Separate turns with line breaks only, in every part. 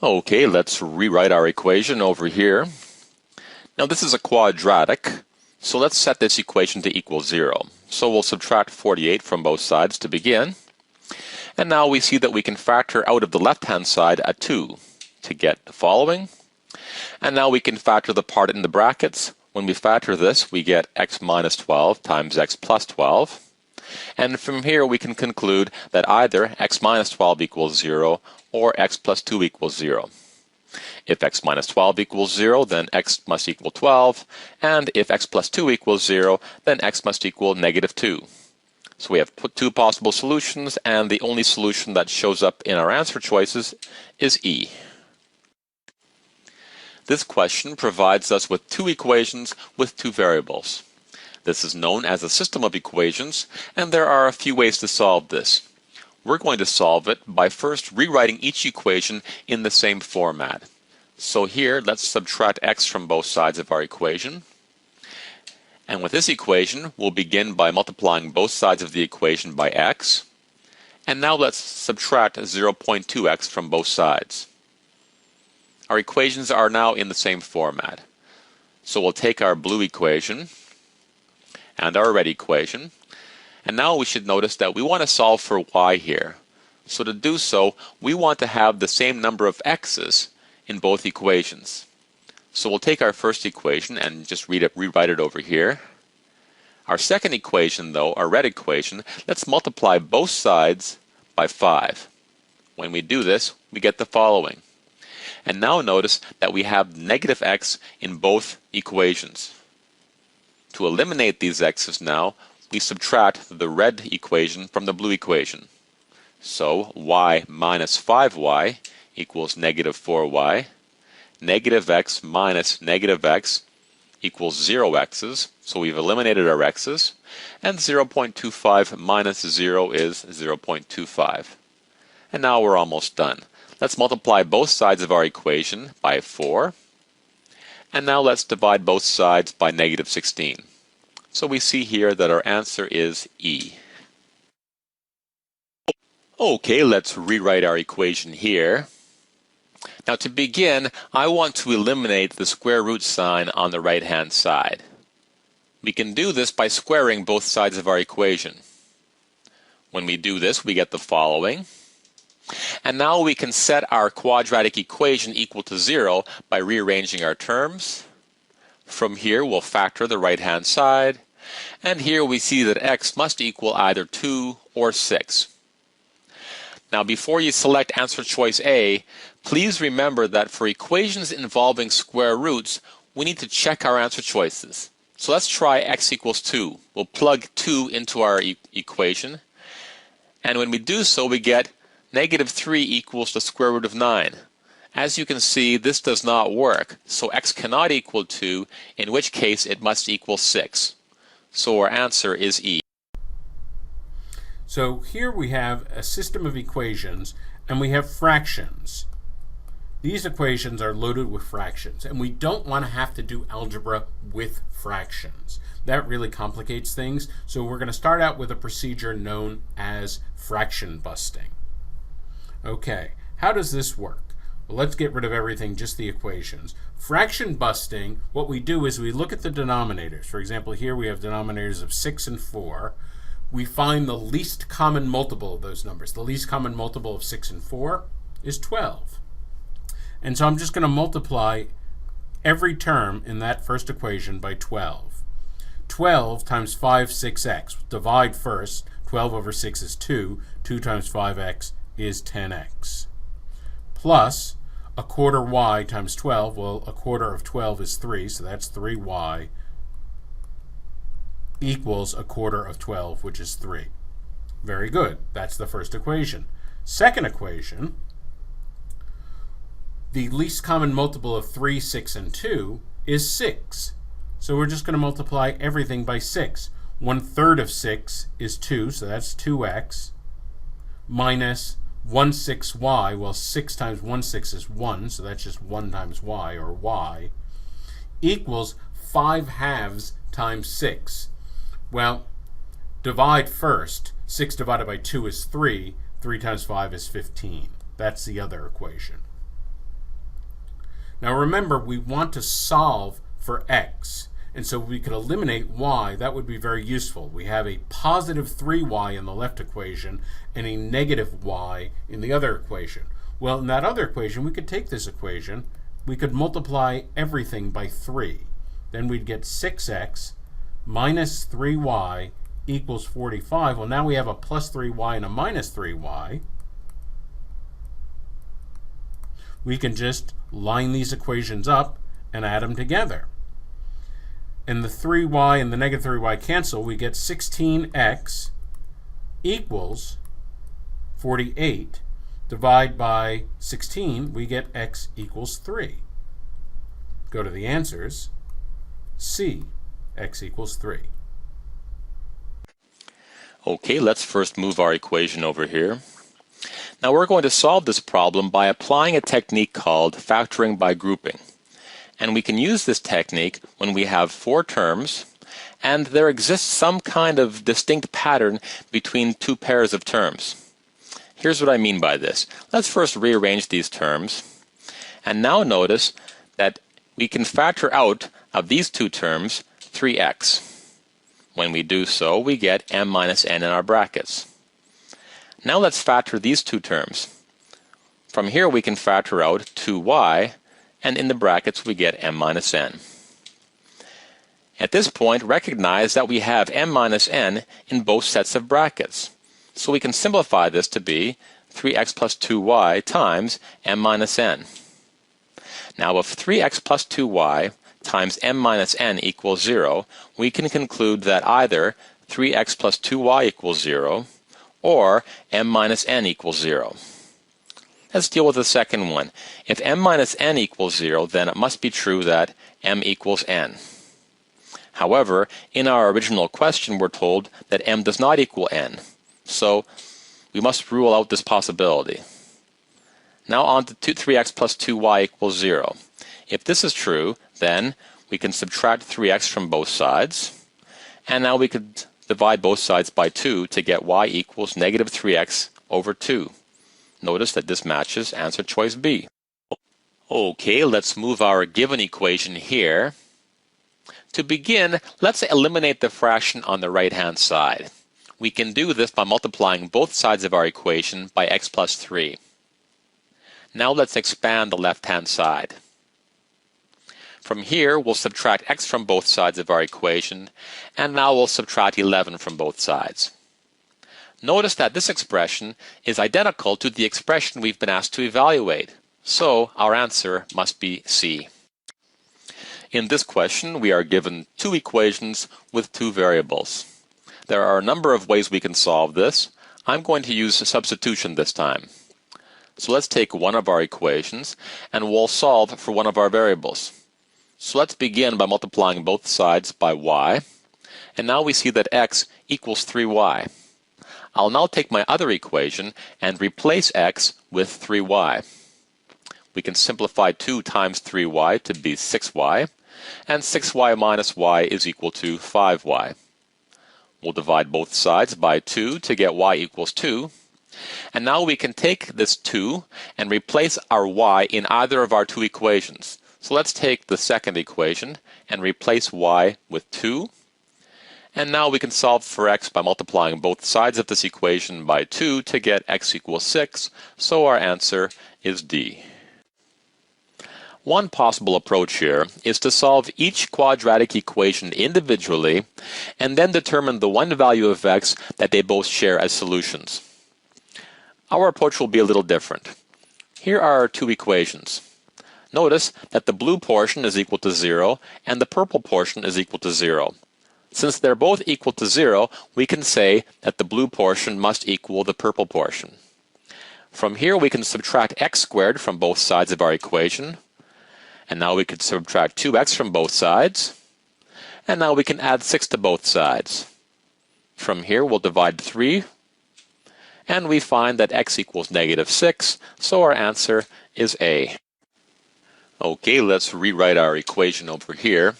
Okay, let's rewrite our equation over here. Now this is a quadratic, so let's set this equation to equal 0. So we'll subtract 48 from both sides to begin. And now we see that we can factor out of the left-hand side a 2 to get the following. And now we can factor the part in the brackets. When we factor this, we get x minus 12 times x plus 12. And from here we can conclude that either x minus 12 equals 0 or x plus 2 equals 0. If x minus 12 equals 0, then x must equal 12. And if x plus 2 equals 0, then x must equal negative 2. So we have two possible solutions, and the only solution that shows up in our answer choices is E. This question provides us with two equations with two variables. This is known as a system of equations, and there are a few ways to solve this. We're going to solve it by first rewriting each equation in the same format. So here, let's subtract x from both sides of our equation. And with this equation, we'll begin by multiplying both sides of the equation by x. And now let's subtract 0.2x from both sides. Our equations are now in the same format. So we'll take our blue equation and our red equation. And now we should notice that we want to solve for y here. So to do so, we want to have the same number of x's in both equations. So we'll take our first equation and just rewrite it over here. Our second equation, though, our red equation, let's multiply both sides by 5. When we do this, we get the following. And now notice that we have negative x in both equations. To eliminate these x's now, we subtract the red equation from the blue equation. So y minus 5y equals negative 4y. Negative x minus negative x equals 0 x's. So we've eliminated our x's. And 0.25 minus 0 is 0.25. And now we're almost done. Let's multiply both sides of our equation by 4. And now let's divide both sides by negative 16. So we see here that our answer is E. Okay, let's rewrite our equation here. Now to begin, I want to eliminate the square root sign on the right-hand side. We can do this by squaring both sides of our equation. When we do this, we get the following. And now we can set our quadratic equation equal to 0 by rearranging our terms. From here, we'll factor the right-hand side. And here we see that x must equal either 2 or 6. Now before you select answer choice A, please remember that for equations involving square roots, we need to check our answer choices. So let's try x equals 2. We'll plug 2 into our equation. And when we do so, we get negative 3 equals the square root of 9. As you can see, this does not work. So x cannot equal 2, in which case it must equal 6. So our answer is E.
So here we have a system of equations, and we have fractions. These equations are loaded with fractions, and we don't want to have to do algebra with fractions. That really complicates things, so we're going to start out with a procedure known as fraction busting. Okay, how does this work? Well, let's get rid of everything, just the equations. Fraction busting, what we do is we look at the denominators. For example, here we have denominators of 6 and 4. We find the least common multiple of those numbers. The least common multiple of 6 and 4 is 12. And so I'm just going to multiply every term in that first equation by 12. 12 times 5, 6x. Divide first. 12 over 6 is 2. 2 times 5x is 10x. Plus a quarter y times 12. Well, a quarter of 12 is 3, so that's 3y equals a quarter of 12, which is 3. Very good. That's the first equation. Second equation, the least common multiple of 3, 6, and 2 is 6. So we're just going to multiply everything by 6. 1/3 of 6 is 2, so that's 2x, minus 1/6y. Well, 6 times 1/6 is 1, so that's just 1 times y, or y, equals 5/2 times 6. Well, divide first. 6 divided by 2 is 3. 3 times 5 is 15. That's the other equation. Now remember, we want to solve for x. And so we could eliminate y. That would be very useful. We have a positive 3y in the left equation and a negative y in the other equation. Well, in that other equation, we could take this equation, we could multiply everything by 3. Then we'd get 6x minus 3y equals 45. Well, now we have a plus 3y and a minus 3y. We can just line these equations up and add them together. And the 3y and the negative 3y cancel. We get 16x equals 48. Divide by 16, we get x equals 3. Go to the answers. C, x equals 3.
Okay, let's first move our equation over here. Now we're going to solve this problem by applying a technique called factoring by grouping. And we can use this technique when we have 4 terms and there exists some kind of distinct pattern between 2 pairs of terms. Here's what I mean by this. Let's first rearrange these terms. And now notice that we can factor out of these 2 terms 3x. When we do so, we get m minus n in our brackets. Now let's factor these 2 terms. From here we can factor out 2y, and in the brackets we get m minus n. At this point, recognize that we have m minus n in both sets of brackets. So we can simplify this to be 3x plus 2y times m minus n. Now if 3x plus 2y times m minus n equals 0, we can conclude that either 3x plus 2y equals 0 or m minus n equals 0. Let's deal with the second one. If m minus n equals 0, then it must be true that m equals n. However, in our original question we're told that m does not equal n, so we must rule out this possibility. Now on to 3x plus 2y equals 0. If this is true, then we can subtract 3x from both sides, and now we could divide both sides by 2 to get y equals negative 3x over 2. Notice that this matches answer choice B. Okay, let's move our given equation here. To begin, let's eliminate the fraction on the right-hand side. We can do this by multiplying both sides of our equation by x plus 3. Now let's expand the left-hand side. From here, we'll subtract x from both sides of our equation, and now we'll subtract 11 from both sides. Notice that this expression is identical to the expression we've been asked to evaluate, so our answer must be C. In this question, we are given 2 equations with 2 variables. There are a number of ways we can solve this. I'm going to use substitution this time. So let's take one of our equations and we'll solve for one of our variables. So let's begin by multiplying both sides by y, and now we see that x equals 3y. I'll now take my other equation and replace x with 3y. We can simplify 2 times 3y to be 6y, and 6y minus y is equal to 5y. We'll divide both sides by 2 to get y equals 2. And now we can take this 2 and replace our y in either of our 2 equations. So let's take the second equation and replace y with 2. And now we can solve for x by multiplying both sides of this equation by 2 to get x equals 6. So our answer is D. One possible approach here is to solve each quadratic equation individually and then determine the one value of x that they both share as solutions. Our approach will be a little different. Here are our 2 equations. Notice that the blue portion is equal to 0 and the purple portion is equal to 0. Since they're both equal to 0, we can say that the blue portion must equal the purple portion. From here we can subtract x squared from both sides of our equation. And now we can subtract 2x from both sides. And now we can add 6 to both sides. From here we'll divide 3. And we find that x equals negative 6, so our answer is A. Okay, let's rewrite our equation over here.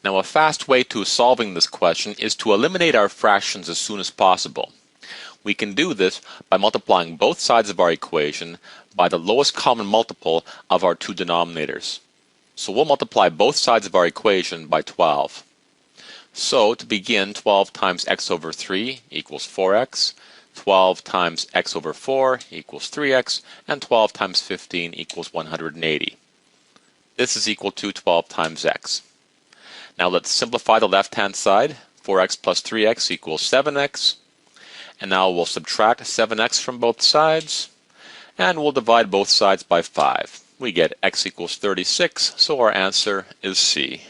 Now a fast way to solving this question is to eliminate our fractions as soon as possible. We can do this by multiplying both sides of our equation by the lowest common multiple of our two denominators. So we'll multiply both sides of our equation by 12. So to begin, 12 times x over 3 equals 4x, 12 times x over 4 equals 3x, and 12 times 15 equals 180. This is equal to 12 times x. Now let's simplify the left-hand side. 4x plus 3x equals 7x. And now we'll subtract 7x from both sides, and we'll divide both sides by 5. We get x equals 36, so our answer is C.